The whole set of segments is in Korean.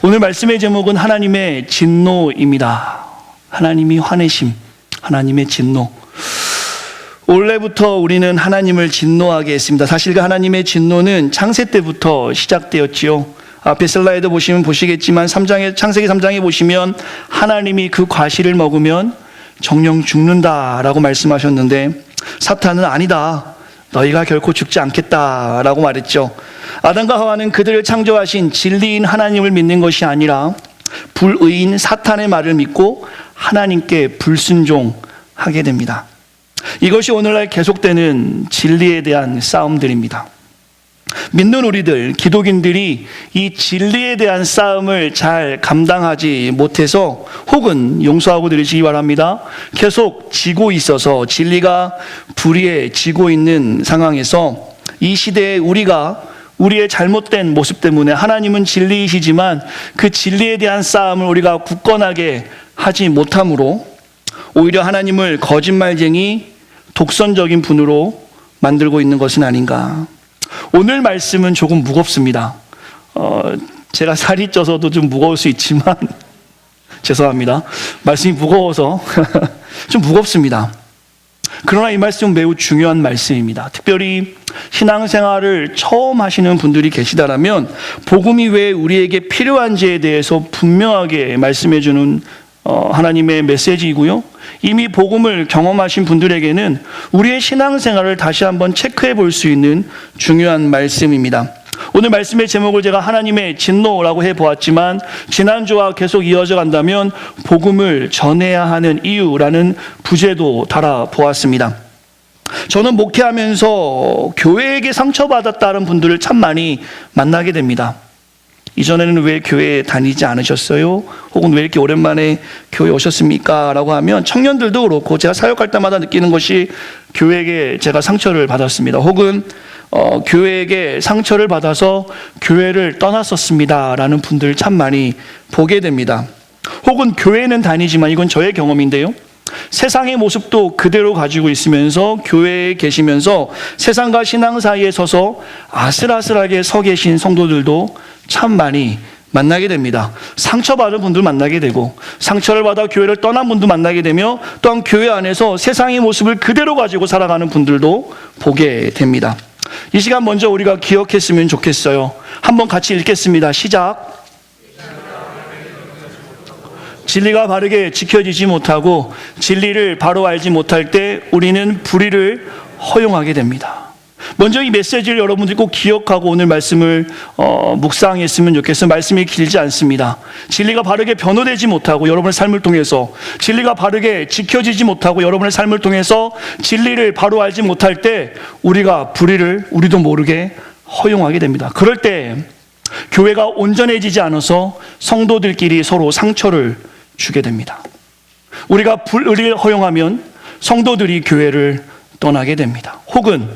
오늘 말씀의 제목은 하나님의 진노입니다. 하나님이 화내심, 하나님의 진노. 원래부터 우리는 하나님을 진노하게 했습니다. 사실 그 하나님의 진노는 창세 때부터 시작되었지요. 앞에 슬라이드 보시면 보시겠지만 창세기 3장에 보시면 하나님이 그 과실을 먹으면 정령 죽는다라고 말씀하셨는데 사탄은 아니다, 너희가 결코 죽지 않겠다라고 말했죠. 아담과 하와는 그들을 창조하신 진리인 하나님을 믿는 것이 아니라 불의인 사탄의 말을 믿고 하나님께 불순종하게 됩니다. 이것이 오늘날 계속되는 진리에 대한 싸움들입니다. 믿는 우리들, 기독인들이 이 진리에 대한 싸움을 잘 감당하지 못해서 혹은 용서하고 드리시기 바랍니다. 계속 지고 있어서 진리가 불의해지고 있는 상황에서 이 시대에 우리가 우리의 잘못된 모습 때문에 하나님은 진리이시지만 그 진리에 대한 싸움을 우리가 굳건하게 하지 못함으로 오히려 하나님을 거짓말쟁이, 독선적인 분으로 만들고 있는 것은 아닌가. 오늘 말씀은 조금 무겁습니다. 제가 살이 쪄서도 좀 무거울 수 있지만 죄송합니다. 말씀이 무거워서 좀 무겁습니다. 그러나 이 말씀은 매우 중요한 말씀입니다. 특별히 신앙생활을 처음 하시는 분들이 계시다라면 복음이 왜 우리에게 필요한지에 대해서 분명하게 말씀해 주는 하나님의 메시지이고요. 이미 복음을 경험하신 분들에게는 우리의 신앙생활을 다시 한번 체크해 볼 수 있는 중요한 말씀입니다. 오늘 말씀의 제목을 제가 하나님의 진노라고 해보았지만 지난주와 계속 이어져 간다면 복음을 전해야 하는 이유라는 부제도 달아보았습니다. 저는 목회하면서 교회에게 상처받았다는 분들을 참 많이 만나게 됩니다. 이전에는 왜 교회에 다니지 않으셨어요? 혹은 왜 이렇게 오랜만에 교회 오셨습니까? 라고 하면 청년들도 그렇고 제가 사역할 때마다 느끼는 것이 교회에게 제가 상처를 받았습니다. 혹은 교회에게 상처를 받아서 교회를 떠났었습니다 라는 분들 참 많이 보게 됩니다. 혹은 교회는 다니지만 이건 저의 경험인데요, 세상의 모습도 그대로 가지고 있으면서 교회에 계시면서 세상과 신앙 사이에 서서 아슬아슬하게 서 계신 성도들도 참 많이 만나게 됩니다. 상처받은 분들 만나게 되고 상처를 받아 교회를 떠난 분도 만나게 되며 또한 교회 안에서 세상의 모습을 그대로 가지고 살아가는 분들도 보게 됩니다. 이 시간 먼저 우리가 기억했으면 좋겠어요. 한번 같이 읽겠습니다. 시작. 진리가 바르게 지켜지지 못하고 진리를 바로 알지 못할 때 우리는 불의를 허용하게 됩니다. 먼저 이 메시지를 여러분들이 꼭 기억하고 오늘 말씀을 묵상했으면 좋겠어요. 말씀이 길지 않습니다. 진리가 바르게 변호되지 못하고 여러분의 삶을 통해서 진리가 바르게 지켜지지 못하고 여러분의 삶을 통해서 진리를 바로 알지 못할 때 우리가 불의를 우리도 모르게 허용하게 됩니다. 그럴 때 교회가 온전해지지 않아서 성도들끼리 서로 상처를 주게 됩니다. 우리가 불의를 허용하면 성도들이 교회를 떠나게 됩니다. 혹은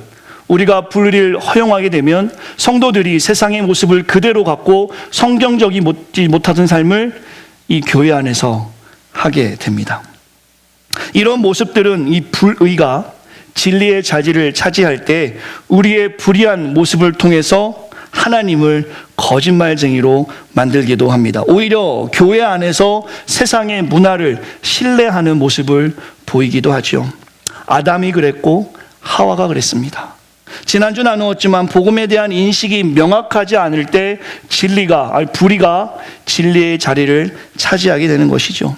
우리가 불의를 허용하게 되면 성도들이 세상의 모습을 그대로 갖고 성경적이 못하던 삶을 이 교회 안에서 하게 됩니다. 이런 모습들은 이 불의가 진리의 자리를 차지할 때 우리의 불의한 모습을 통해서 하나님을 거짓말쟁이로 만들기도 합니다. 오히려 교회 안에서 세상의 문화를 신뢰하는 모습을 보이기도 하죠. 아담이 그랬고 하와가 그랬습니다. 지난주 나누었지만 복음에 대한 인식이 명확하지 않을 때 불의가 진리의 자리를 차지하게 되는 것이죠.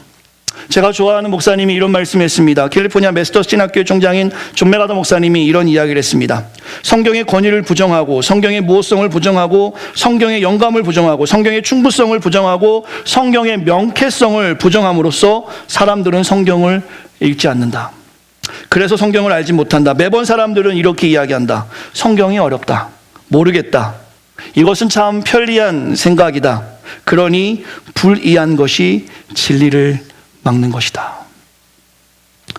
제가 좋아하는 목사님이 이런 말씀했습니다. 캘리포니아 메스터스 진학교회 총장인 존 메가더 목사님이 이런 이야기를 했습니다. 성경의 권위를 부정하고 성경의 무호성을 부정하고 성경의 영감을 부정하고 성경의 충분성을 부정하고 성경의 명쾌성을 부정함으로써 사람들은 성경을 읽지 않는다. 그래서 성경을 알지 못한다. 매번 사람들은 이렇게 이야기한다. 성경이 어렵다. 모르겠다. 이것은 참 편리한 생각이다. 그러니 불이한 것이 진리를 막는 것이다.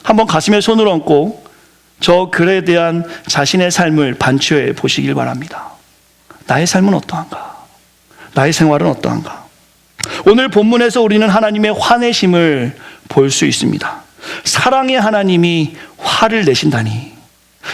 한번 가슴에 손을 얹고 저 글에 대한 자신의 삶을 반추해 보시길 바랍니다. 나의 삶은 어떠한가? 나의 생활은 어떠한가? 오늘 본문에서 우리는 하나님의 화내심을 볼 수 있습니다. 사랑의 하나님이 화를 내신다니.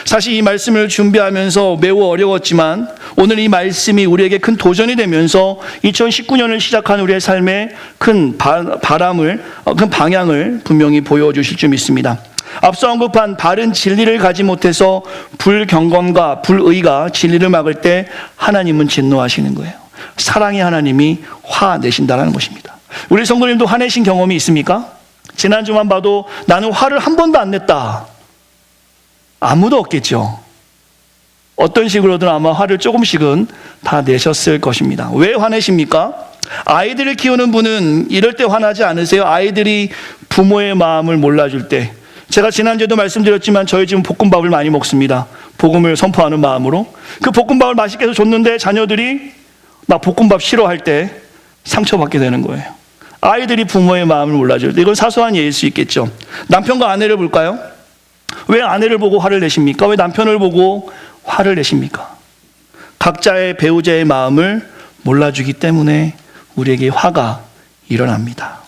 사실 이 말씀을 준비하면서 매우 어려웠지만 오늘 이 말씀이 우리에게 큰 도전이 되면서 2019년을 시작한 우리의 삶에 큰 큰 방향을 분명히 보여주실 줄 믿습니다. 앞서 언급한 바른 진리를 가지 못해서 불경건과 불의가 진리를 막을 때 하나님은 진노하시는 거예요. 사랑의 하나님이 화내신다는 것입니다. 우리 성도님도 화내신 경험이 있습니까? 지난주만 봐도 나는 화를 한 번도 안 냈다. 아무도 없겠죠. 어떤 식으로든 아마 화를 조금씩은 다 내셨을 것입니다. 왜 화내십니까? 아이들을 키우는 분은 이럴 때 화나지 않으세요? 아이들이 부모의 마음을 몰라줄 때. 제가 지난주에도 말씀드렸지만 저희 집은 볶음밥을 많이 먹습니다. 복음을 선포하는 마음으로. 그 볶음밥을 맛있게 해서 줬는데 자녀들이 나 볶음밥 싫어할 때 상처받게 되는 거예요. 아이들이 부모의 마음을 몰라줄 때. 이건 사소한 예일 수 있겠죠. 남편과 아내를 볼까요? 왜 아내를 보고 화를 내십니까? 왜 남편을 보고 화를 내십니까? 각자의 배우자의 마음을 몰라주기 때문에 우리에게 화가 일어납니다.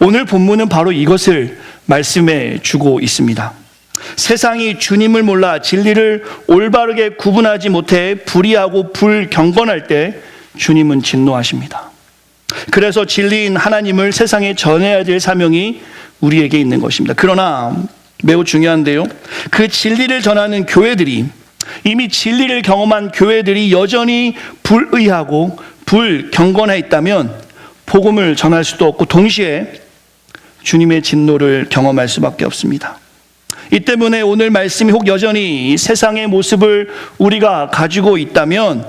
오늘 본문은 바로 이것을 말씀해 주고 있습니다. 세상이 주님을 몰라 진리를 올바르게 구분하지 못해 불의하고 불경건할 때 주님은 진노하십니다. 그래서 진리인 하나님을 세상에 전해야 될 사명이 우리에게 있는 것입니다. 그러나 매우 중요한데요, 그 진리를 전하는 교회들이, 이미 진리를 경험한 교회들이 여전히 불의하고 불경건해 있다면 복음을 전할 수도 없고 동시에 주님의 진노를 경험할 수밖에 없습니다. 이 때문에 오늘 말씀이 혹 여전히 세상의 모습을 우리가 가지고 있다면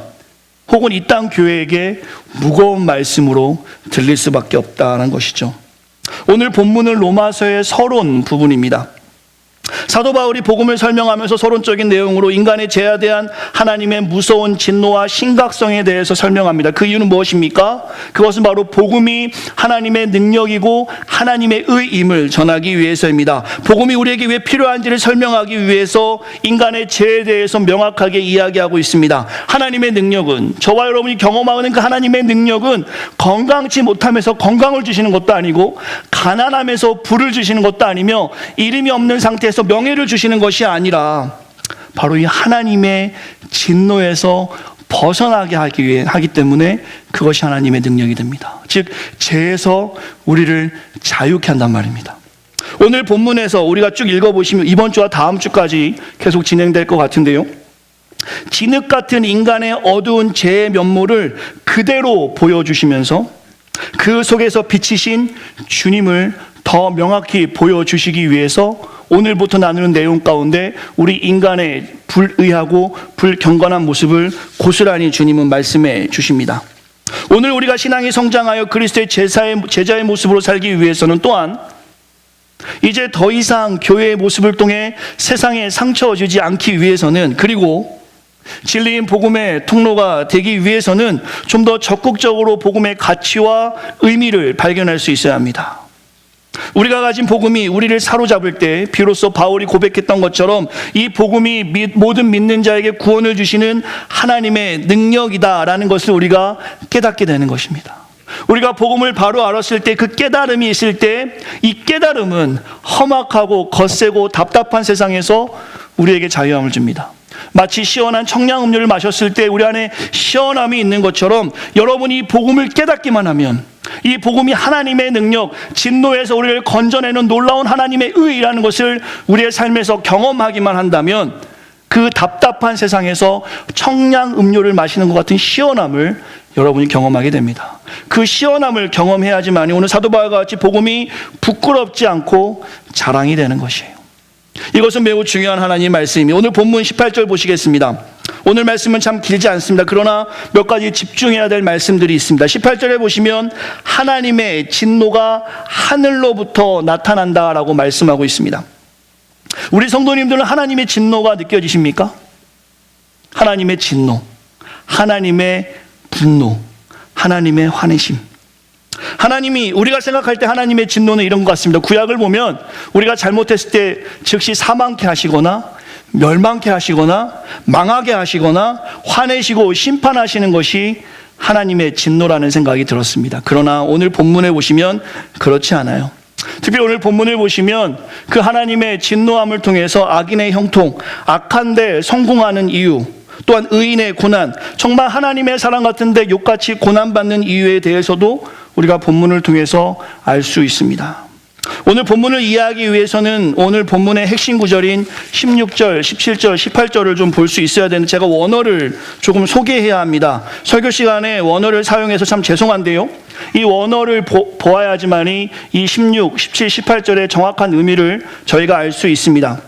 혹은 이 땅 교회에게 무거운 말씀으로 들릴 수밖에 없다는 것이죠. 오늘 본문은 로마서의 서론 부분입니다. 사도 바울이 복음을 설명하면서 서론적인 내용으로 인간의 죄에 대한 하나님의 무서운 진노와 심각성에 대해서 설명합니다. 그 이유는 무엇입니까? 그것은 바로 복음이 하나님의 능력이고 하나님의 의임을 전하기 위해서입니다. 복음이 우리에게 왜 필요한지를 설명하기 위해서 인간의 죄에 대해서 명확하게 이야기하고 있습니다. 하나님의 능력은, 저와 여러분이 경험하는 그 하나님의 능력은 건강치 못하면서 건강을 주시는 것도 아니고 가난하면서 부를 주시는 것도 아니며 이름이 없는 상태에서 명예를 주시는 것이 아니라 바로 이 하나님의 진노에서 벗어나게 하기 때문에 그것이 하나님의 능력이 됩니다. 즉 죄에서 우리를 자유케 한단 말입니다. 오늘 본문에서 우리가 쭉 읽어보시면 이번 주와 다음 주까지 계속 진행될 것 같은데요, 진흙 같은 인간의 어두운 죄의 면모를 그대로 보여주시면서 그 속에서 비치신 주님을 더 명확히 보여주시기 위해서 오늘부터 나누는 내용 가운데 우리 인간의 불의하고 불경건한 모습을 고스란히 주님은 말씀해 주십니다. 오늘 우리가 신앙이 성장하여 그리스도의 제자의 모습으로 살기 위해서는 또한 이제 더 이상 교회의 모습을 통해 세상에 상처 주지 않기 위해서는, 그리고 진리인 복음의 통로가 되기 위해서는 좀 더 적극적으로 복음의 가치와 의미를 발견할 수 있어야 합니다. 우리가 가진 복음이 우리를 사로잡을 때 비로소 바울이 고백했던 것처럼 이 복음이 모든 믿는 자에게 구원을 주시는 하나님의 능력이다라는 것을 우리가 깨닫게 되는 것입니다. 우리가 복음을 바로 알았을 때, 그 깨달음이 있을 때, 이 깨달음은 험악하고 거세고 답답한 세상에서 우리에게 자유함을 줍니다. 마치 시원한 청량음료를 마셨을 때 우리 안에 시원함이 있는 것처럼 여러분이 복음을 깨닫기만 하면, 이 복음이 하나님의 능력, 진노에서 우리를 건져내는 놀라운 하나님의 의라는 것을 우리의 삶에서 경험하기만 한다면 그 답답한 세상에서 청량음료를 마시는 것 같은 시원함을 여러분이 경험하게 됩니다. 그 시원함을 경험해야지만 오늘 사도 바울과 같이 복음이 부끄럽지 않고 자랑이 되는 것이에요. 이것은 매우 중요한 하나님의 말씀이, 오늘 본문 18절 보시겠습니다. 오늘 말씀은 참 길지 않습니다. 그러나 몇 가지 집중해야 될 말씀들이 있습니다. 18절에 보시면 하나님의 진노가 하늘로부터 나타난다라고 말씀하고 있습니다. 우리 성도님들은 하나님의 진노가 느껴지십니까? 하나님의 진노, 하나님의 분노, 하나님의 화내심. 하나님이, 우리가 생각할 때 하나님의 진노는 이런 것 같습니다. 구약을 보면 우리가 잘못했을 때 즉시 사망케 하시거나 멸망케 하시거나 망하게 하시거나 화내시고 심판하시는 것이 하나님의 진노라는 생각이 들었습니다. 그러나 오늘 본문에 보시면 그렇지 않아요. 특별히 오늘 본문을 보시면 그 하나님의 진노함을 통해서 악인의 형통, 악한 데 성공하는 이유, 또한 의인의 고난, 정말 하나님의 사랑 같은데 욕같이 고난받는 이유에 대해서도 우리가 본문을 통해서 알 수 있습니다. 오늘 본문을 이해하기 위해서는 오늘 본문의 핵심 구절인 16절, 17절, 18절을 좀 볼 수 있어야 되는데 제가 원어를 조금 소개해야 합니다. 설교 시간에 원어를 사용해서 참 죄송한데요. 이 원어를 보아야지만이 이 16, 17, 18절의 정확한 의미를 저희가 알 수 있습니다.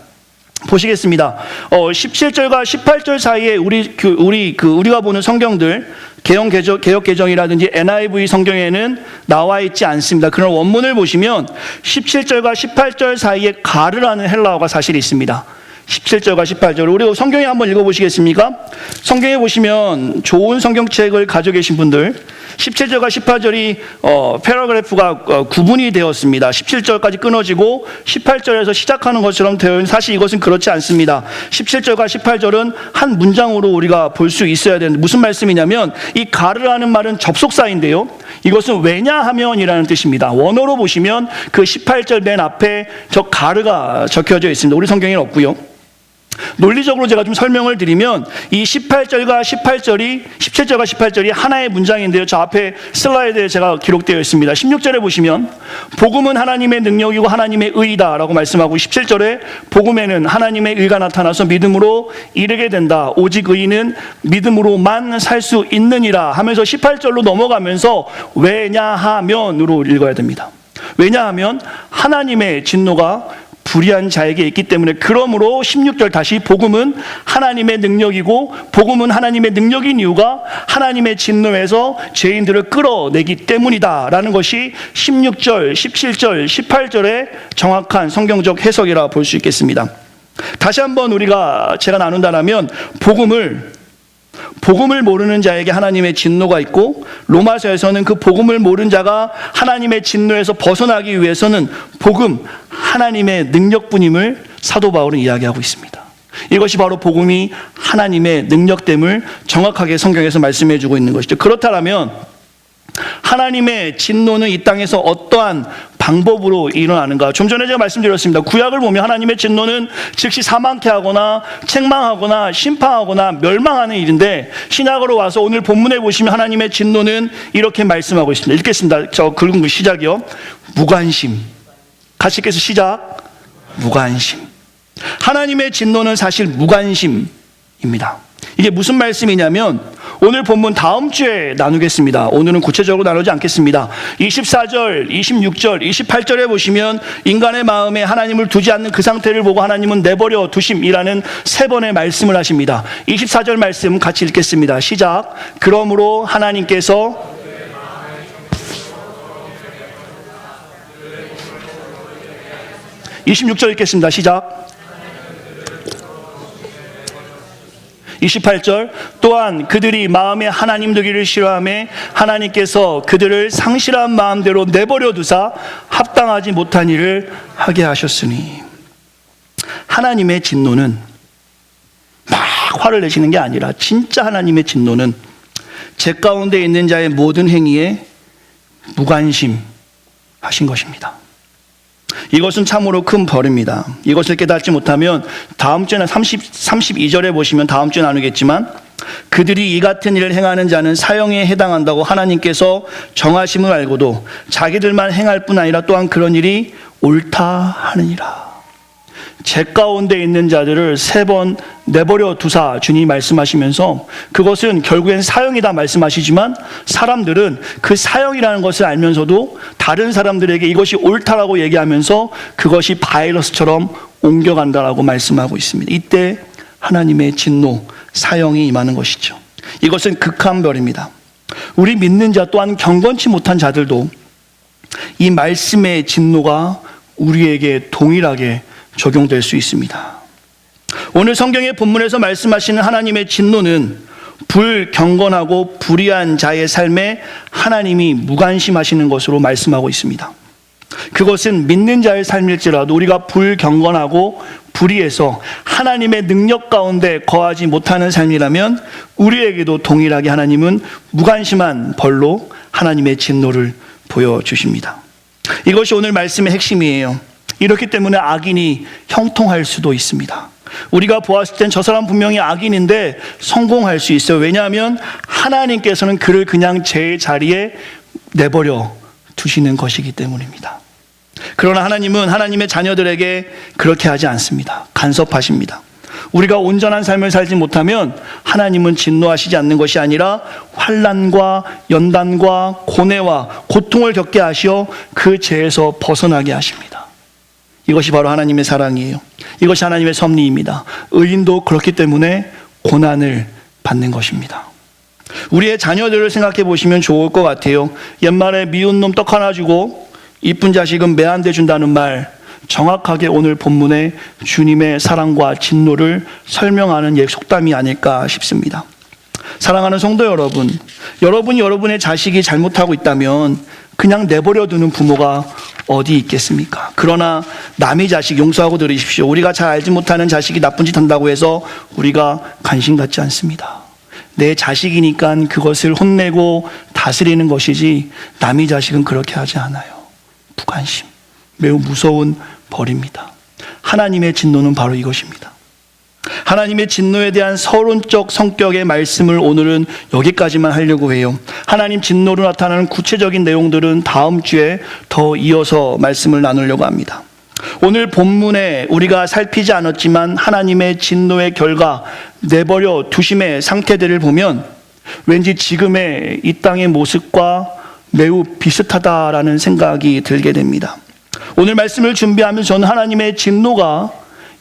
보시겠습니다. 17절과 18절 사이에 우리가 보는 성경들, 개역 개정이라든지 NIV 성경에는 나와 있지 않습니다. 그런 원문을 보시면 17절과 18절 사이에 가르라는 헬라어가 사실 있습니다. 17절과 18절. 우리 성경에 한번 읽어보시겠습니까? 성경에 보시면 좋은 성경책을 가지고 계신 분들 17절과 18절이 패러그래프가 구분이 되었습니다. 17절까지 끊어지고 18절에서 시작하는 것처럼 되어 있는, 사실 이것은 그렇지 않습니다. 17절과 18절은 한 문장으로 우리가 볼 수 있어야 되는데 무슨 말씀이냐면 이 가르라는 말은 접속사인데요. 이것은 왜냐하면이라는 뜻입니다. 원어로 보시면 그 18절 맨 앞에 저 가르가 적혀져 있습니다. 우리 성경에는 없고요. 논리적으로 제가 좀 설명을 드리면 이 17절과 18절이 하나의 문장인데요. 저 앞에 슬라이드에 제가 기록되어 있습니다. 16절에 보시면 복음은 하나님의 능력이고 하나님의 의이다 라고 말씀하고 17절에 복음에는 하나님의 의가 나타나서 믿음으로 이르게 된다. 오직 의인은 믿음으로만 살 수 있느니라 하면서 18절로 넘어가면서 왜냐하면으로 읽어야 됩니다. 왜냐하면 하나님의 진노가 불의한 자에게 있기 때문에, 그러므로 16절 다시 복음은 하나님의 능력이고 복음은 하나님의 능력인 이유가 하나님의 진노에서 죄인들을 끌어내기 때문이다 라는 것이 16절, 17절, 18절의 정확한 성경적 해석이라 볼 수 있겠습니다. 다시 한번 제가 나눈다면 복음을 모르는 자에게 하나님의 진노가 있고, 로마서에서는 그 복음을 모르는 자가 하나님의 진노에서 벗어나기 위해서는 복음, 하나님의 능력뿐임을 사도 바울은 이야기하고 있습니다. 이것이 바로 복음이 하나님의 능력됨을 정확하게 성경에서 말씀해 주고 있는 것이죠. 그렇다면 하나님의 진노는 이 땅에서 어떠한 방법으로 일어나는가? 좀 전에 제가 말씀드렸습니다. 구약을 보면 하나님의 진노는 즉시 사망케 하거나 책망하거나 심판하거나 멸망하는 일인데, 신약으로 와서 오늘 본문에 보시면 하나님의 진노는 이렇게 말씀하고 있습니다. 읽겠습니다. 저 굵은 글 시작이요. 무관심. 같이 읽겠습니다. 시작. 무관심. 하나님의 진노는 사실 무관심입니다. 이게 무슨 말씀이냐면 오늘 본문 다음 주에 나누겠습니다. 오늘은 구체적으로 나누지 않겠습니다. 24절, 26절, 28절에 보시면 인간의 마음에 하나님을 두지 않는 그 상태를 보고 하나님은 내버려 두심이라는 3번의 말씀을 하십니다. 24절 말씀 같이 읽겠습니다. 시작. 그러므로 하나님께서 26절 읽겠습니다. 시작. 28절 또한 그들이 마음에 하나님 되기를 싫어하며 하나님께서 그들을 상실한 마음대로 내버려 두사 합당하지 못한 일을 하게 하셨으니, 하나님의 진노는 막 화를 내시는 게 아니라 진짜 하나님의 진노는 제 가운데 있는 자의 모든 행위에 무관심 하신 것입니다. 이것은 참으로 큰 벌입니다. 이것을 깨닫지 못하면 다음 주에는 32절에 보시면 다음 주에 나누겠지만, 그들이 이 같은 일을 행하는 자는 사형에 해당한다고 하나님께서 정하심을 알고도 자기들만 행할 뿐 아니라 또한 그런 일이 옳다 하느니라. 제 가운데 있는 자들을 3번 내버려 두사 주님이 말씀하시면서, 그것은 결국엔 사형이다 말씀하시지만 사람들은 그 사형이라는 것을 알면서도 다른 사람들에게 이것이 옳다라고 얘기하면서 그것이 바이러스처럼 옮겨간다라고 말씀하고 있습니다. 이때 하나님의 진노, 사형이 임하는 것이죠. 이것은 극한 벌입니다. 우리 믿는 자 또한 경건치 못한 자들도 이 말씀의 진노가 우리에게 동일하게 적용될 수 있습니다. 오늘 성경의 본문에서 말씀하시는 하나님의 진노는 불경건하고 불의한 자의 삶에 하나님이 무관심하시는 것으로 말씀하고 있습니다. 그것은 믿는 자의 삶일지라도 우리가 불경건하고 불의해서 하나님의 능력 가운데 거하지 못하는 삶이라면 우리에게도 동일하게 하나님은 무관심한 벌로 하나님의 진노를 보여주십니다. 이것이 오늘 말씀의 핵심이에요. 이렇기 때문에 악인이 형통할 수도 있습니다. 우리가 보았을 땐 저 사람 분명히 악인인데 성공할 수 있어요. 왜냐하면 하나님께서는 그를 그냥 제 자리에 내버려 두시는 것이기 때문입니다. 그러나 하나님은 하나님의 자녀들에게 그렇게 하지 않습니다. 간섭하십니다. 우리가 온전한 삶을 살지 못하면 하나님은 진노하시지 않는 것이 아니라 환난과 연단과 고뇌와 고통을 겪게 하시어 그 죄에서 벗어나게 하십니다. 이것이 바로 하나님의 사랑이에요. 이것이 하나님의 섭리입니다. 의인도 그렇기 때문에 고난을 받는 것입니다. 우리의 자녀들을 생각해 보시면 좋을 것 같아요. 옛말에 미운 놈 떡 하나 주고 이쁜 자식은 매 한 대 준다는 말, 정확하게 오늘 본문의 주님의 사랑과 진노를 설명하는 속담이 아닐까 싶습니다. 사랑하는 성도 여러분, 여러분이 여러분의 자식이 잘못하고 있다면 그냥 내버려 두는 부모가 어디 있겠습니까? 그러나 남의 자식 용서하고 들으십시오. 우리가 잘 알지 못하는 자식이 나쁜 짓 한다고 해서 우리가 관심 갖지 않습니다. 내 자식이니까 그것을 혼내고 다스리는 것이지 남의 자식은 그렇게 하지 않아요. 무관심, 매우 무서운 벌입니다. 하나님의 진노는 바로 이것입니다. 하나님의 진노에 대한 서론적 성격의 말씀을 오늘은 여기까지만 하려고 해요. 하나님 진노로 나타나는 구체적인 내용들은 다음 주에 더 이어서 말씀을 나누려고 합니다. 오늘 본문에 우리가 살피지 않았지만 하나님의 진노의 결과, 내버려 두심의 상태들을 보면 왠지 지금의 이 땅의 모습과 매우 비슷하다라는 생각이 들게 됩니다. 오늘 말씀을 준비하면서 저는 하나님의 진노가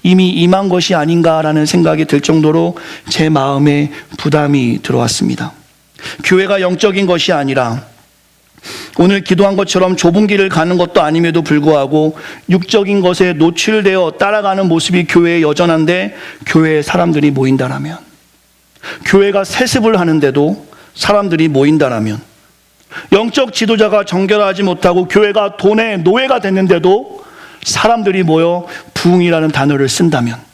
이미 임한 것이 아닌가라는 생각이 들 정도로 제 마음에 부담이 들어왔습니다. 교회가 영적인 것이 아니라 오늘 기도한 것처럼 좁은 길을 가는 것도 아님에도 불구하고 육적인 것에 노출되어 따라가는 모습이 교회에 여전한데 교회에 사람들이 모인다라면, 교회가 세습을 하는데도 사람들이 모인다라면, 영적 지도자가 정결하지 못하고 교회가 돈의 노예가 됐는데도 사람들이 모여 부흥이라는 단어를 쓴다면,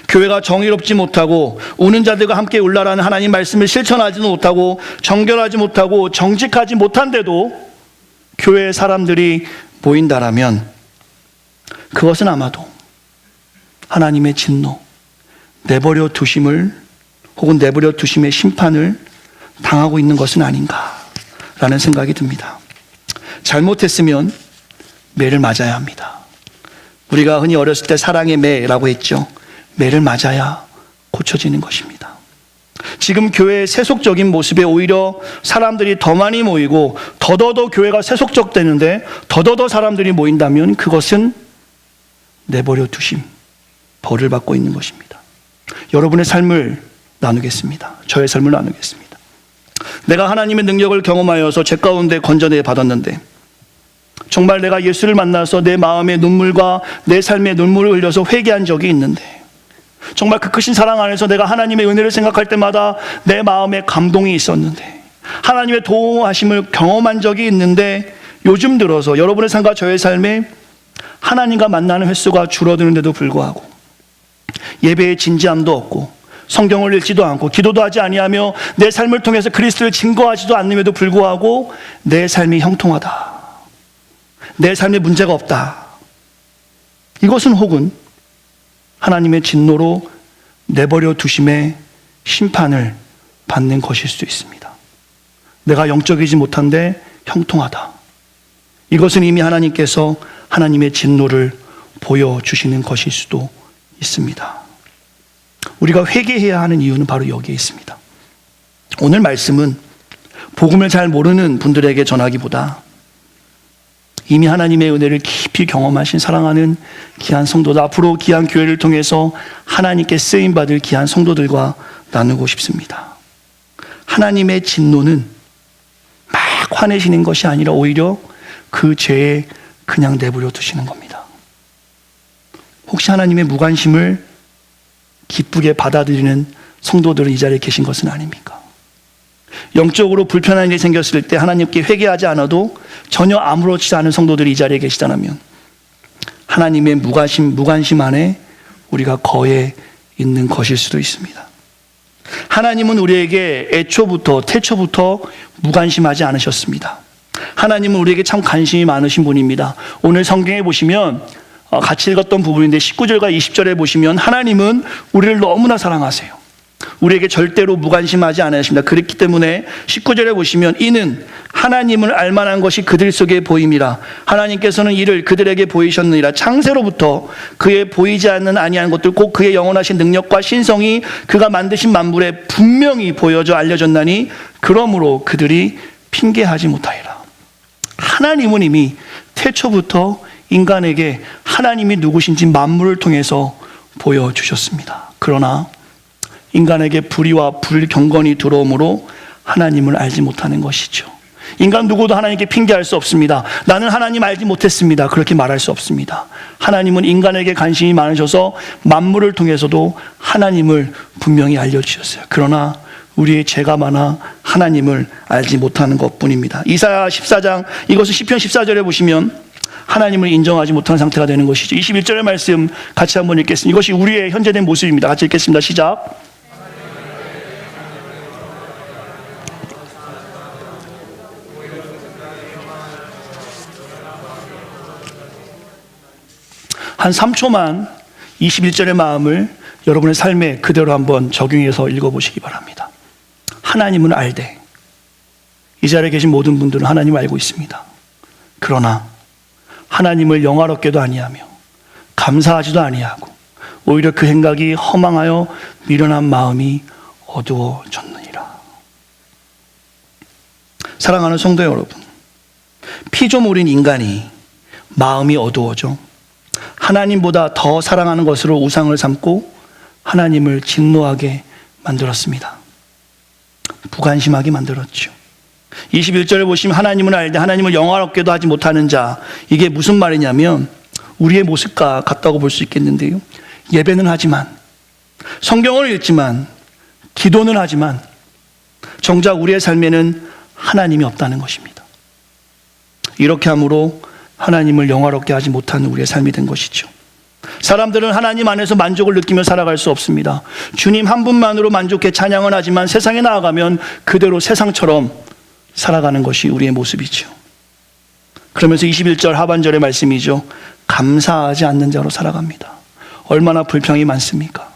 교회가 정의롭지 못하고 우는 자들과 함께 울라라는 하나님 말씀을 실천하지도 못하고 정결하지 못하고 정직하지 못한데도 교회에 사람들이 모인다라면 그것은 아마도 하나님의 진노, 내버려 두심을 혹은 내버려 두심의 심판을 당하고 있는 것은 아닌가라는 생각이 듭니다. 잘못했으면 매를 맞아야 합니다. 우리가 흔히 어렸을 때 사랑의 매라고 했죠. 매를 맞아야 고쳐지는 것입니다. 지금 교회의 세속적인 모습에 오히려 사람들이 더 많이 모이고 더더더 교회가 세속적되는데 더더더 사람들이 모인다면 그것은 내버려 두심, 벌을 받고 있는 것입니다. 여러분의 삶을 나누겠습니다. 저의 삶을 나누겠습니다. 내가 하나님의 능력을 경험하여서 죄 가운데 건져내 받았는데 정말 내가 예수를 만나서 내 마음의 눈물과 내 삶의 눈물을 흘려서 회개한 적이 있는데 정말 그 크신 사랑 안에서 내가 하나님의 은혜를 생각할 때마다 내 마음에 감동이 있었는데 하나님의 도우하심을 경험한 적이 있는데 요즘 들어서 여러분의 삶과 저의 삶에 하나님과 만나는 횟수가 줄어드는데도 불구하고 예배의 진지함도 없고 성경을 읽지도 않고 기도도 하지 아니하며 내 삶을 통해서 그리스도를 증거하지도 않음에도 불구하고 내 삶이 형통하다, 내 삶에 문제가 없다. 이것은 혹은 하나님의 진노로 내버려 두심의 심판을 받는 것일 수도 있습니다. 내가 영적이지 못한데 형통하다. 이것은 이미 하나님께서 하나님의 진노를 보여주시는 것일 수도 있습니다. 우리가 회개해야 하는 이유는 바로 여기에 있습니다. 오늘 말씀은 복음을 잘 모르는 분들에게 전하기보다 이미 하나님의 은혜를 깊이 경험하신 사랑하는 귀한 성도들, 앞으로 귀한 교회를 통해서 하나님께 쓰임받을 귀한 성도들과 나누고 싶습니다. 하나님의 진노는 막 화내시는 것이 아니라 오히려 그 죄에 그냥 내버려 두시는 겁니다. 혹시 하나님의 무관심을 기쁘게 받아들이는 성도들은 이 자리에 계신 것은 아닙니까? 영적으로 불편한 일이 생겼을 때 하나님께 회개하지 않아도 전혀 아무렇지 않은 성도들이 이 자리에 계시다면 하나님의 무관심 안에 우리가 거해 있는 것일 수도 있습니다. 하나님은 우리에게 태초부터 무관심하지 않으셨습니다. 하나님은 우리에게 참 관심이 많으신 분입니다. 오늘 성경에 보시면 같이 읽었던 부분인데 19절과 20절에 보시면 하나님은 우리를 너무나 사랑하세요. 우리에게 절대로 무관심하지 않으십니다. 그렇기 때문에 19절에 보시면 이는 하나님을 알만한 것이 그들 속에 보임이라. 하나님께서는 이를 그들에게 보이셨느니라. 창세로부터 그의 보이지 않는 아니한 것들 곧 그의 영원하신 능력과 신성이 그가 만드신 만물에 분명히 보여져 알려졌나니 그러므로 그들이 핑계하지 못하리라. 하나님은 이미 태초부터 인간에게 하나님이 누구신지 만물을 통해서 보여주셨습니다. 그러나 인간에게 불의와 불경건이 들어오므로 하나님을 알지 못하는 것이죠. 인간 누구도 하나님께 핑계할 수 없습니다. 나는 하나님 알지 못했습니다. 그렇게 말할 수 없습니다. 하나님은 인간에게 관심이 많으셔서 만물을 통해서도 하나님을 분명히 알려주셨어요. 그러나 우리의 죄가 많아 하나님을 알지 못하는 것뿐입니다. 이사야 14장, 이것은 시편 14절에 보시면 하나님을 인정하지 못하는 상태가 되는 것이죠. 21절의 말씀 같이 한번 읽겠습니다. 이것이 우리의 현재된 모습입니다. 같이 읽겠습니다. 시작. 한 3초만 21절의 마음을 여러분의 삶에 그대로 한번 적용해서 읽어보시기 바랍니다. 하나님은 알되, 이 자리에 계신 모든 분들은 하나님을 알고 있습니다. 그러나 하나님을 영화롭게도 아니하며 감사하지도 아니하고 오히려 그 행각이 허망하여 미련한 마음이 어두워졌느니라. 사랑하는 성도 여러분, 피조물인 인간이 마음이 어두워져 하나님보다 더 사랑하는 것으로 우상을 삼고 하나님을 진노하게 만들었습니다. 무관심하게 만들었죠. 21절에 보시면 하나님을 알되 하나님을 영화롭게도 하지 못하는 자, 이게 무슨 말이냐면 우리의 모습과 같다고 볼 수 있겠는데요. 예배는 하지만, 성경을 읽지만, 기도는 하지만 정작 우리의 삶에는 하나님이 없다는 것입니다. 이렇게 함으로 하나님을 영화롭게 하지 못하는 우리의 삶이 된 것이죠. 사람들은 하나님 안에서 만족을 느끼며 살아갈 수 없습니다. 주님 한 분만으로 만족해 찬양은 하지만 세상에 나아가면 그대로 세상처럼 살아가는 것이 우리의 모습이죠. 그러면서 21절 하반절의 말씀이죠. 감사하지 않는 자로 살아갑니다. 얼마나 불평이 많습니까?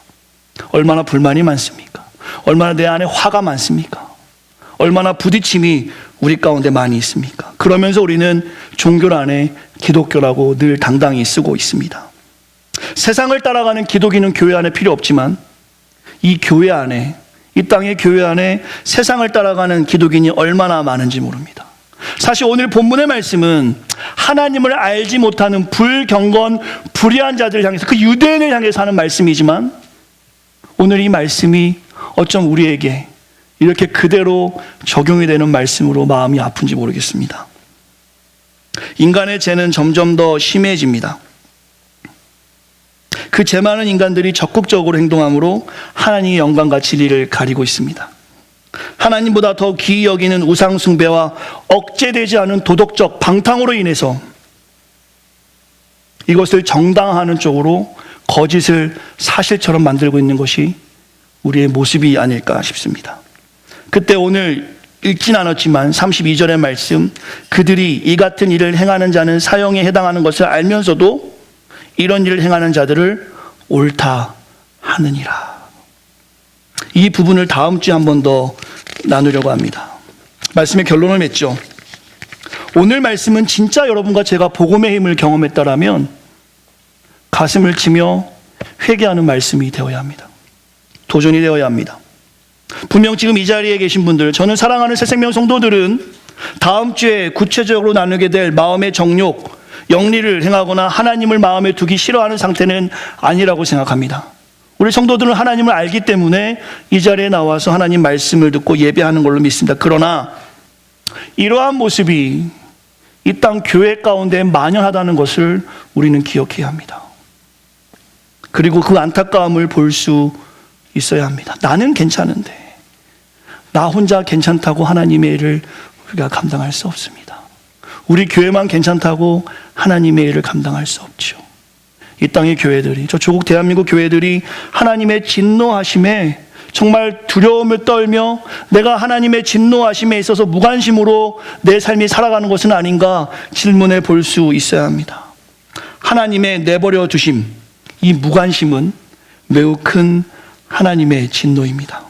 얼마나 불만이 많습니까? 얼마나 내 안에 화가 많습니까? 얼마나 부딪힘이 우리 가운데 많이 있습니까? 그러면서 우리는 종교 안에 기독교라고 늘 당당히 쓰고 있습니다. 세상을 따라가는 기독인은 교회 안에 필요 없지만 이 교회 안에, 이 땅의 교회 안에 세상을 따라가는 기독인이 얼마나 많은지 모릅니다. 사실 오늘 본문의 말씀은 하나님을 알지 못하는 불경건, 불의한 자들을 향해서, 그 유대인을 향해서 하는 말씀이지만 오늘 이 말씀이 어쩜 우리에게 이렇게 그대로 적용이 되는 말씀으로 마음이 아픈지 모르겠습니다. 인간의 죄는 점점 더 심해집니다. 그 죄 많은 인간들이 적극적으로 행동함으로 하나님의 영광과 진리를 가리고 있습니다. 하나님보다 더 귀히 여기는 우상 숭배와 억제되지 않은 도덕적 방탕으로 인해서 이것을 정당화하는 쪽으로 거짓을 사실처럼 만들고 있는 것이 우리의 모습이 아닐까 싶습니다. 그때 오늘 읽진 않았지만 32절의 말씀, 그들이 이 같은 일을 행하는 자는 사형에 해당하는 것을 알면서도 이런 일을 행하는 자들을 옳다 하느니라. 이 부분을 다음 주에 한 번 더 나누려고 합니다. 말씀의 결론을 맺죠. 오늘 말씀은 진짜 여러분과 제가 복음의 힘을 경험했다라면 가슴을 치며 회개하는 말씀이 되어야 합니다. 도전이 되어야 합니다. 분명 지금 이 자리에 계신 분들, 저는 사랑하는 새생명 성도들은 다음 주에 구체적으로 나누게 될 마음의 정욕, 영리를 행하거나 하나님을 마음에 두기 싫어하는 상태는 아니라고 생각합니다. 우리 성도들은 하나님을 알기 때문에 이 자리에 나와서 하나님 말씀을 듣고 예배하는 걸로 믿습니다. 그러나 이러한 모습이 이 땅 교회 가운데 만연하다는 것을 우리는 기억해야 합니다. 그리고 그 안타까움을 볼 수 있어야 합니다. 나는 괜찮은데 나 혼자 괜찮다고 하나님의 일을 우리가 감당할 수 없습니다. 우리 교회만 괜찮다고 하나님의 일을 감당할 수 없죠. 이 땅의 교회들이, 저 조국 대한민국 교회들이 하나님의 진노하심에 정말 두려움을 떨며 내가 하나님의 진노하심에 있어서 무관심으로 내 삶이 살아가는 것은 아닌가 질문해 볼 수 있어야 합니다. 하나님의 내버려 두심, 이 무관심은 매우 큰 하나님의 진노입니다.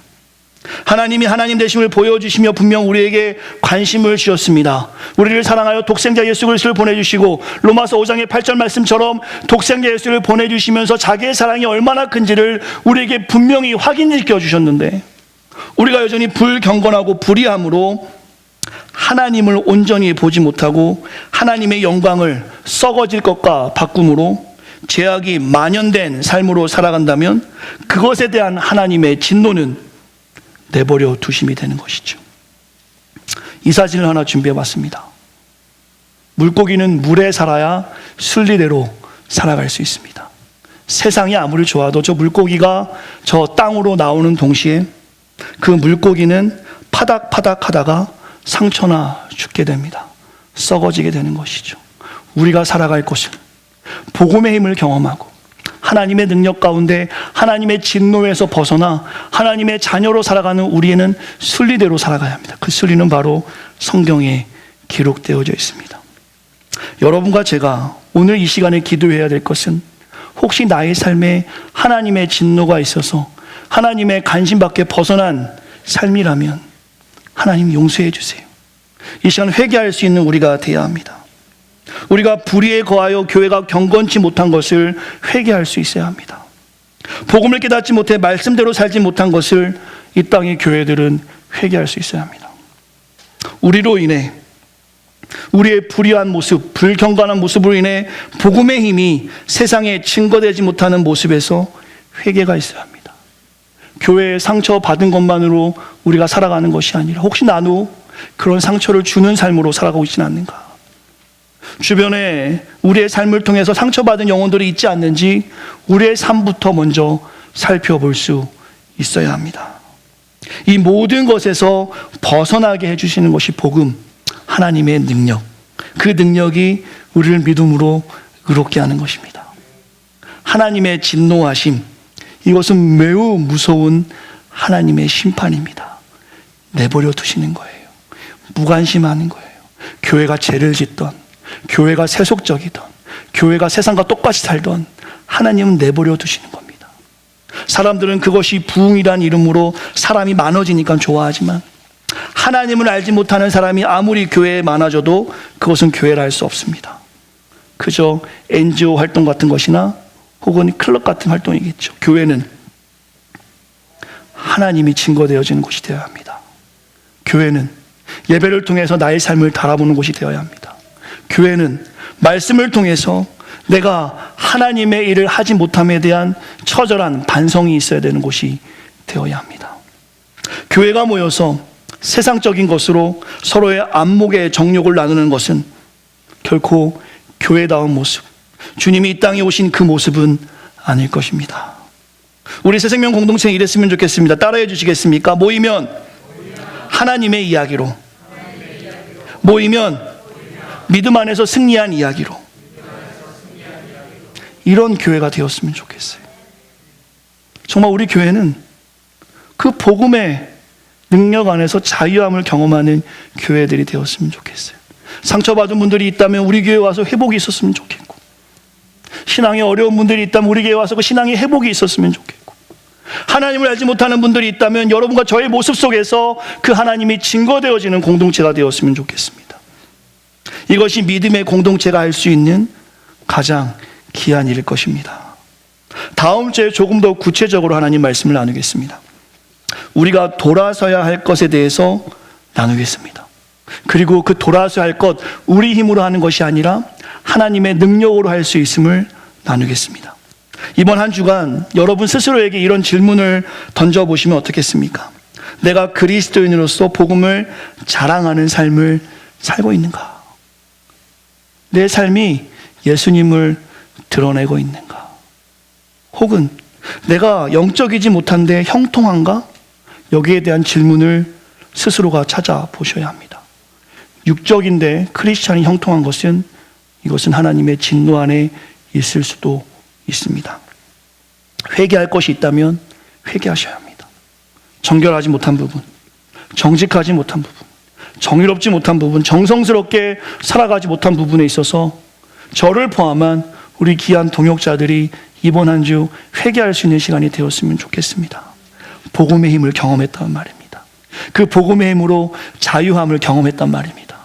하나님이 하나님 되심을 보여주시며 분명 우리에게 관심을 주셨습니다. 우리를 사랑하여 독생자 예수 그리스도를 보내주시고 로마서 5장의 8절 말씀처럼 독생자 예수를 보내주시면서 자기의 사랑이 얼마나 큰지를 우리에게 분명히 확인시켜 주셨는데, 우리가 여전히 불경건하고 불의함으로 하나님을 온전히 보지 못하고 하나님의 영광을 썩어질 것과 바꿈으로 죄악이 만연된 삶으로 살아간다면 그것에 대한 하나님의 진노는 내버려 두심이 되는 것이죠. 이 사진을 하나 준비해 봤습니다. 물고기는 물에 살아야 순리대로 살아갈 수 있습니다. 세상이 아무리 좋아도 저 물고기가 저 땅으로 나오는 동시에 그 물고기는 파닥파닥 하다가 상처나 죽게 됩니다. 썩어지게 되는 것이죠. 우리가 살아갈 곳은 복음의 힘을 경험하고 하나님의 능력 가운데 하나님의 진노에서 벗어나 하나님의 자녀로 살아가는 우리에는 순리대로 살아가야 합니다. 그 순리는 바로 성경에 기록되어져 있습니다. 여러분과 제가 오늘 이 시간에 기도해야 될 것은, 혹시 나의 삶에 하나님의 진노가 있어서 하나님의 관심 밖에 벗어난 삶이라면 하나님 용서해 주세요. 이 시간 회개할 수 있는 우리가 되어야 합니다. 우리가 불의에 거하여 교회가 경건치 못한 것을 회개할 수 있어야 합니다. 복음을 깨닫지 못해 말씀대로 살지 못한 것을 이 땅의 교회들은 회개할 수 있어야 합니다. 우리로 인해, 우리의 불의한 모습, 불경건한 모습으로 인해 복음의 힘이 세상에 증거되지 못하는 모습에서 회개가 있어야 합니다. 교회에 상처 받은 것만으로 우리가 살아가는 것이 아니라 혹시 나도 그런 상처를 주는 삶으로 살아가고 있지는 않는가? 주변에 우리의 삶을 통해서 상처받은 영혼들이 있지 않는지 우리의 삶부터 먼저 살펴볼 수 있어야 합니다. 이 모든 것에서 벗어나게 해주시는 것이 복음, 하나님의 능력. 그 능력이 우리를 믿음으로 의롭게 하는 것입니다. 하나님의 진노하심, 이것은 매우 무서운 하나님의 심판입니다. 내버려 두시는 거예요. 무관심하는 거예요. 교회가 죄를 짓던, 교회가 세속적이던, 교회가 세상과 똑같이 살던 하나님은 내버려 두시는 겁니다. 사람들은 그것이 부흥이란 이름으로 사람이 많아지니까 좋아하지만, 하나님을 알지 못하는 사람이 아무리 교회에 많아져도 그것은 교회라 할 수 없습니다. 그저 NGO 활동 같은 것이나 혹은 클럽 같은 활동이겠죠. 교회는 하나님이 증거되어지는 곳이 되어야 합니다. 교회는 예배를 통해서 나의 삶을 달아보는 곳이 되어야 합니다. 교회는 말씀을 통해서 내가 하나님의 일을 하지 못함에 대한 처절한 반성이 있어야 되는 곳이 되어야 합니다. 교회가 모여서 세상적인 것으로 서로의 안목의 정욕을 나누는 것은 결코 교회다운 모습, 주님이 이 땅에 오신 그 모습은 아닐 것입니다. 우리 새생명 공동체에 이랬으면 좋겠습니다. 따라해 주시겠습니까? 모이면 하나님의 이야기로, 모이면 믿음 안에서 승리한 이야기로, 이런 교회가 되었으면 좋겠어요. 정말 우리 교회는 그 복음의 능력 안에서 자유함을 경험하는 교회들이 되었으면 좋겠어요. 상처받은 분들이 있다면 우리 교회에 와서 회복이 있었으면 좋겠고, 신앙에 어려운 분들이 있다면 우리 교회에 와서 그 신앙의 회복이 있었으면 좋겠고, 하나님을 알지 못하는 분들이 있다면 여러분과 저의 모습 속에서 그 하나님이 증거되어지는 공동체가 되었으면 좋겠습니다. 이것이 믿음의 공동체가 할 수 있는 가장 귀한 일일 것입니다. 다음 주에 조금 더 구체적으로 하나님 말씀을 나누겠습니다. 우리가 돌아서야 할 것에 대해서 나누겠습니다. 그리고 그 돌아서야 할 것, 우리 힘으로 하는 것이 아니라 하나님의 능력으로 할 수 있음을 나누겠습니다. 이번 한 주간 여러분 스스로에게 이런 질문을 던져보시면 어떻겠습니까? 내가 그리스도인으로서 복음을 자랑하는 삶을 살고 있는가? 내 삶이 예수님을 드러내고 있는가? 혹은 내가 영적이지 못한데 형통한가? 여기에 대한 질문을 스스로가 찾아보셔야 합니다. 육적인데 크리스찬이 형통한 것은, 이것은 하나님의 진노 안에 있을 수도 있습니다. 회개할 것이 있다면 회개하셔야 합니다. 정결하지 못한 부분, 정직하지 못한 부분, 정의롭지 못한 부분, 정성스럽게 살아가지 못한 부분에 있어서 저를 포함한 우리 귀한 동역자들이 이번 한 주 회개할 수 있는 시간이 되었으면 좋겠습니다. 복음의 힘을 경험했단 말입니다. 그 복음의 힘으로 자유함을 경험했단 말입니다.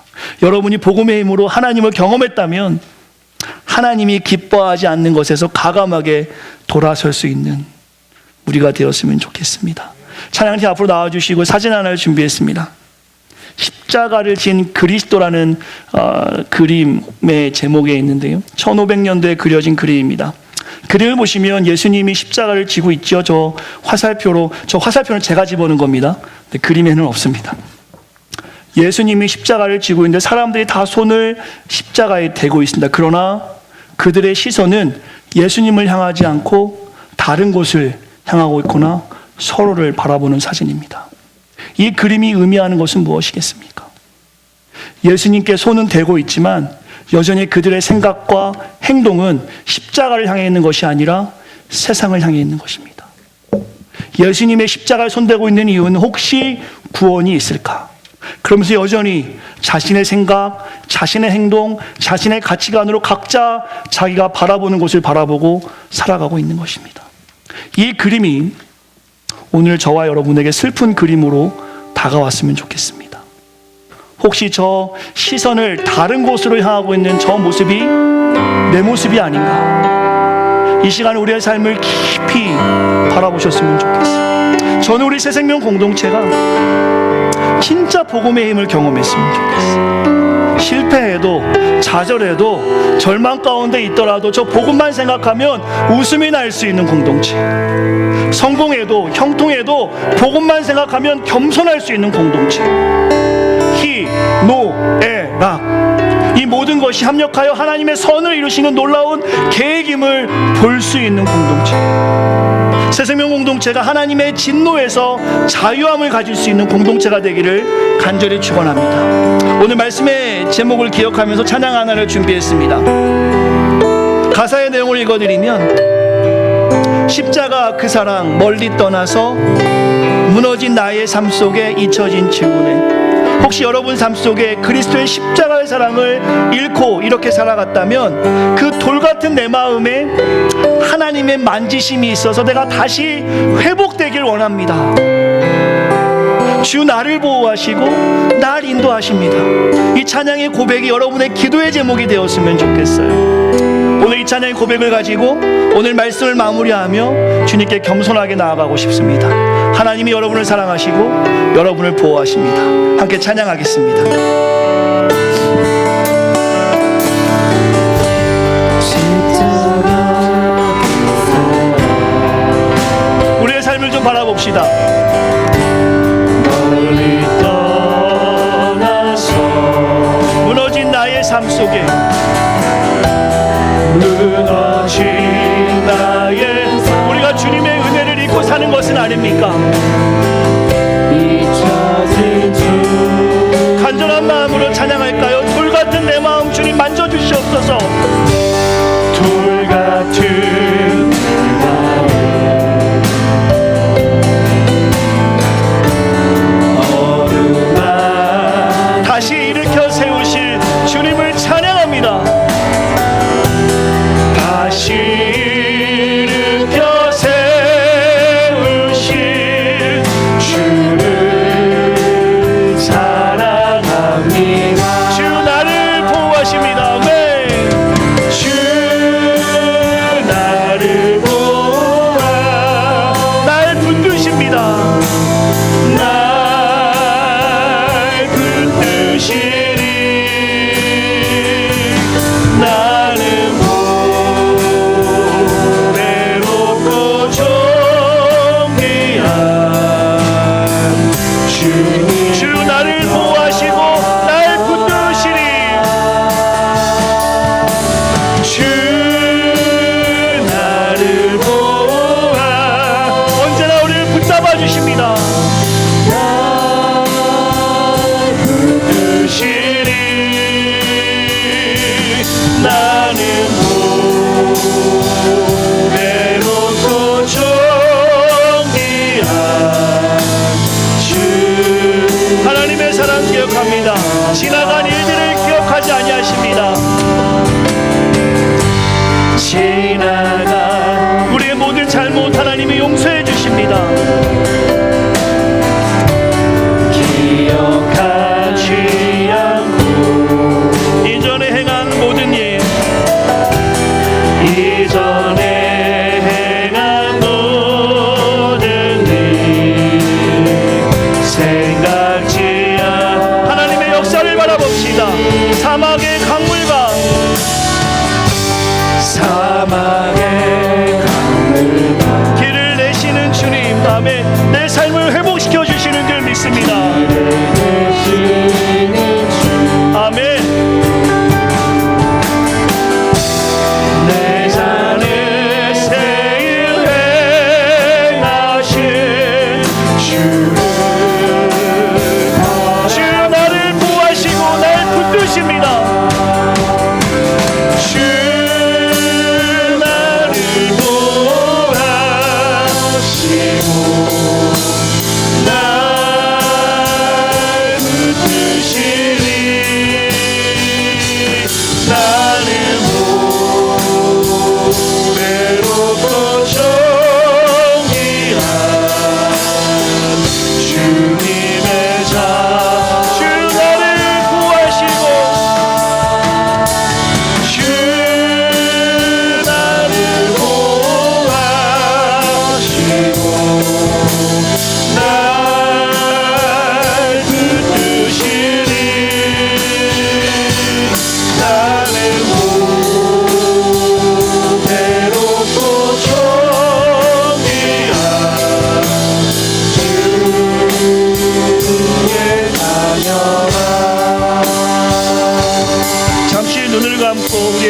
여러분이 복음의 힘으로 하나님을 경험했다면 하나님이 기뻐하지 않는 것에서 과감하게 돌아설 수 있는 우리가 되었으면 좋겠습니다. 찬양팀 앞으로 나와주시고 사진 하나를 준비했습니다. 십자가를 진 그리스도라는 그림의 제목에 있는데요, 1500년도에 그려진 그림입니다. 그림을 보시면 예수님이 십자가를 지고 있죠. 저 화살표는 제가 집어넣은 겁니다. 근데 그림에는 없습니다. 예수님이 십자가를 지고 있는데 사람들이 다 손을 십자가에 대고 있습니다. 그러나 그들의 시선은 예수님을 향하지 않고 다른 곳을 향하고 있거나 서로를 바라보는 사진입니다. 이 그림이 의미하는 것은 무엇이겠습니까? 예수님께 손은 대고 있지만 여전히 그들의 생각과 행동은 십자가를 향해 있는 것이 아니라 세상을 향해 있는 것입니다. 예수님의 십자가에 손대고 있는 이유는 혹시 구원이 있을까? 그러면서 여전히 자신의 생각, 자신의 행동, 자신의 가치관으로 각자 자기가 바라보는 곳을 바라보고 살아가고 있는 것입니다. 이 그림이 오늘 저와 여러분에게 슬픈 그림으로 다가왔으면 좋겠습니다. 혹시 저 시선을 다른 곳으로 향하고 있는 저 모습이 내 모습이 아닌가? 이 시간에 우리의 삶을 깊이 바라보셨으면 좋겠어요. 저는 우리 새생명 공동체가 진짜 복음의 힘을 경험했으면 좋겠어요. 실패해도 좌절해도 절망 가운데 있더라도 저 복음만 생각하면 웃음이 날 수 있는 공동체, 성공해도 형통해도 복음만 생각하면 겸손할 수 있는 공동체, 락, 이 모든 것이 합력하여 하나님의 선을 이루시는 놀라운 계획임을 볼 수 있는 공동체, 새생명 공동체가 하나님의 진노에서 자유함을 가질 수 있는 공동체가 되기를 간절히 축원합니다. 오늘 말씀의 제목을 기억하면서 찬양 하나를 준비했습니다. 가사의 내용을 읽어드리면, 십자가 그 사랑 멀리 떠나서 무너진 나의 삶 속에 잊혀진 질문에, 혹시 여러분 삶 속에 그리스도의 십자가의 사랑을 잃고 이렇게 살아갔다면 그 돌같은 내 마음에 하나님의 만지심이 있어서 내가 다시 회복되길 원합니다. 주 나를 보호하시고 날 인도하십니다. 이 찬양의 고백이 여러분의 기도의 제목이 되었으면 좋겠어요. 오늘 이 찬양의 고백을 가지고 오늘 말씀을 마무리하며 주님께 겸손하게 나아가고 싶습니다. 하나님이 여러분을 사랑하시고 여러분을 보호하십니다. 함께 찬양하겠습니다. 우리의 삶을 좀 바라봅시다. 멀리 떠나서 무너진 나의 삶 속에, 무너진 나의, 우리가 주님의 은혜를 잊고 사는 것은 아닙니까? 간절한 마음으로 찬양할까요? 돌같은 내 마음 주님 만져주시옵소서. 돌같은 다시 일으켜 세우실 주님을 찬양합니다. 다시 일으켜 세우실 주를 사랑합니다. 주 나를 보호하십니다. 네. 주 나를 보호하 날 붙드십니다. 지나간 일들을 기억하지 아니하십니다. 지나간 우리의 모든 잘못 하나님이 용서해 주십니다. 기억하지 않고 이전에 행한 모든 일, 이전에 행한 모든 일 생각지 않 하나님의 역사를 바라봅시다. 사막의 강물과 길을 내시는 주님, 아멘. 내 삶을 회복시켜 주시는 줄 믿습니다. 아멘. 내 잔을 새일 행하신 주 나를 보호하시고 날 붙드십니다.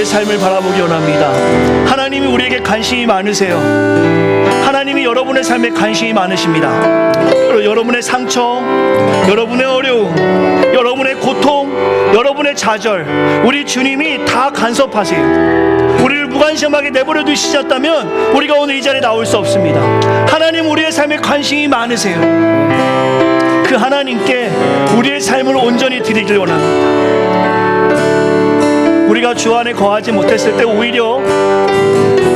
삶을 바라보기 원합니다. 하나님이 우리에게 관심이 많으세요. 하나님이 여러분의 삶에 관심이 많으십니다. 여러분의 상처, 여러분의 어려움, 여러분의 고통, 여러분의 좌절, 우리 주님이 다 간섭하세요. 우리를 무관심하게 내버려 두시셨다면 우리가 오늘 이 자리에 나올 수 없습니다. 하나님 우리의 삶에 관심이 많으세요. 그 하나님께 우리의 삶을 온전히 드리길 원합니다. 우리가 주 안에 거하지 못했을 때 오히려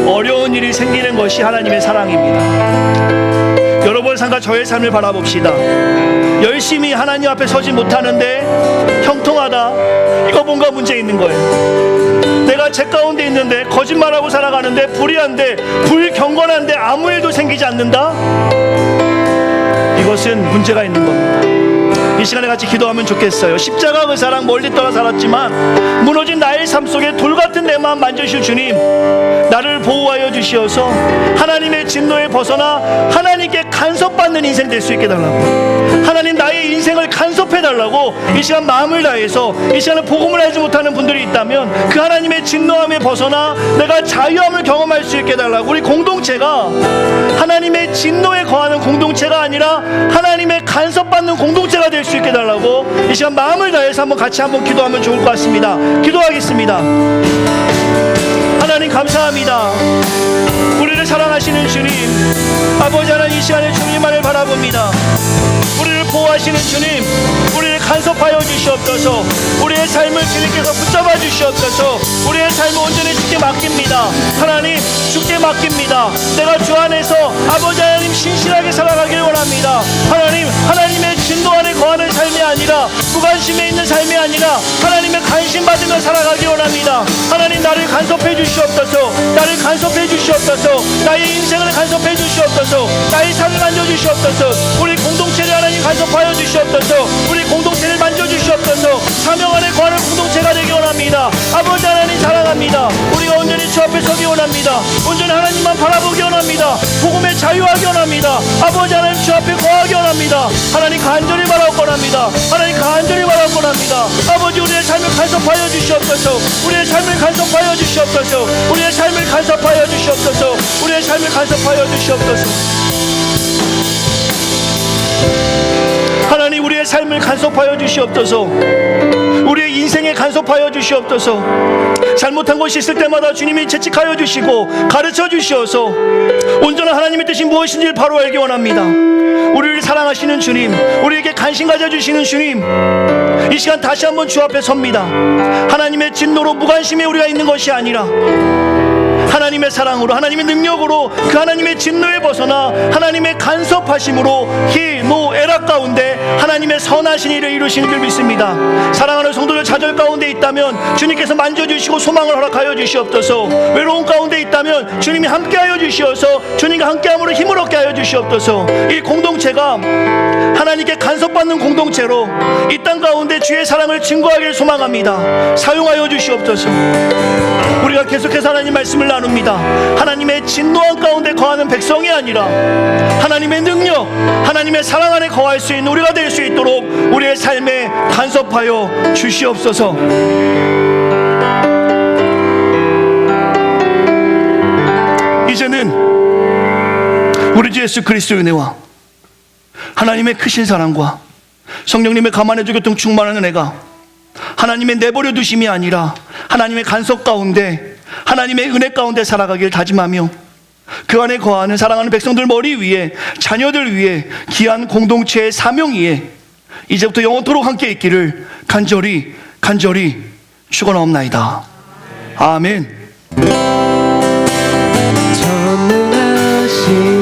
어려운 일이 생기는 것이 하나님의 사랑입니다. 여러분의 삶과 저의 삶을 바라봅시다. 열심히 하나님 앞에 서지 못하는데 형통하다, 이거 뭔가 문제 있는 거예요. 내가 제 가운데 있는데 거짓말하고 살아가는데 불의한데 불경건한데 아무 일도 생기지 않는다, 이것은 문제가 있는 겁니다. 이 시간에 같이 기도하면 좋겠어요. 십자가 그 사랑 멀리 떠나 살았지만 무너진 나의 삶 속에 돌같은 내 마음 만져주실 주님, 나를 보호하여 주시어서 하나님의 진노에 벗어나 하나님께 간섭받는 인생 될 수 있게 달라고, 하나님 나의 인생을 간섭해달라고 이 시간 마음을 다해서 이 시간에 복음을 알지 못하는 분들이 있다면 그 하나님의 진노함에 벗어나 내가 자유함을 경험할 수 있게 달라고, 우리 공동체가 하나님의 진노에 거하는 공동체가 아니라 하나님의 간섭받는 공동체가 될 수 있게 달라고 이 시간 마음을 다해서 한번 같이 한번 기도하면 좋을 것 같습니다. 기도하겠습니다. 하나님 감사합니다. 우리를 사랑하시는 주님, 아버지 하나님 이 시간에 주님만을 바라봅니다. 우리를 보호하시는 주님, 우리를 간섭하여 주시옵소서. 우리의 삶을 주님께서 붙잡아 주시옵소서. 우리의 삶을 온전히 주께 맡깁니다. 하나님 주께 맡깁니다. 내가 주 안에서 아버지 하나님 신실하게 살아가길 원합니다. 하나님, 하나님의 진노 안에 거하는 삶이 아니라, 무관심에 있는 삶이 아니라 하나님의 관심 받으며 살아가길 원합니다. 하나님 나를 간섭해 주시옵소서. 나를 간섭해 주시옵소서. 나의 인생을 간섭해 주시옵소서. 나의 삶을 만져주시옵소서. 우리 공동체를 하나님 간섭하여 주시옵소서. 우리 공동체를 만져주시옵소서. 사명 안에 거하는 공동체가 되기 원합니다. 아버지 하나님 사랑합니다. 우리가 온전히 주 앞에 서기 원합니다. 온전히 하나님만 바라보기 원합니다. 복음에 자유하기 원합니다. 아버지 하나님 주 앞에 거하기 원합니다. 하나님 간절히 바라고 원합니다. 하나님 간절히 바라고 원합니다. 아버지 우리의 삶을 간섭하여 주시옵소서. 우리의 삶을 간섭하여 주시옵소서. 우리의 삶을 간섭하여 주시옵소서. 우리의 삶을 간섭하여 주시옵소서. 하나님 우리의 삶을 간섭하여 주시옵소서. 우리의 인생에 간섭하여 주시옵소서. 잘못한 것이 있을 때마다 주님이 채찍하여 주시고 가르쳐 주시어서 온전한 하나님의 뜻이 무엇인지를 바로 알기 원합니다. 우리를 사랑하시는 주님, 우리에게 관심 가져주시는 주님, 이 시간 다시 한번 주 앞에 섭니다. 하나님의 진노로 무관심에 우리가 있는 것이 아니라 하나님의 사랑으로, 하나님의 능력으로, 그 하나님의 진노에 벗어나 하나님의 간섭하심으로 희노애락 가운데 하나님의 선하신 일을 이루시는 줄 믿습니다. 사랑하는 성도들, 좌절 가운데 있다면 주님께서 만져주시고 소망을 허락하여 주시옵소서. 외로움 가운데 있다면 주님이 함께하여 주시어서 주님과 함께함으로 힘을 얻게 하여 주시옵소서. 이 공동체가 하나님께 간섭받는 공동체로 이 땅 가운데 주의 사랑을 증거하기를 소망합니다. 사용하여 주시옵소서. 우리가 계속해서 하나님 말씀을 나눕니다. 하나님의 진노한 가운데 거하는 백성이 아니라 하나님의 능력, 하나님의 사랑 안에 거할 수 있는 우리가 될 수 있도록 우리의 삶에 간섭하여 주시옵소서. 이제는 우리 주 예수 그리스도의 은혜와 하나님의 크신 사랑과 성령님의 가만해주 교통 충만한 은혜가 하나님의 내버려 두심이 아니라 하나님의 간섭 가운데, 하나님의 은혜 가운데 살아가길 다짐하며 그 안에 거하는 사랑하는 백성들 머리 위에, 자녀들 위에, 귀한 공동체의 사명 위에 이제부터 영원토록 함께 있기를 간절히 축원하옵나이다. 아멘. 전능하신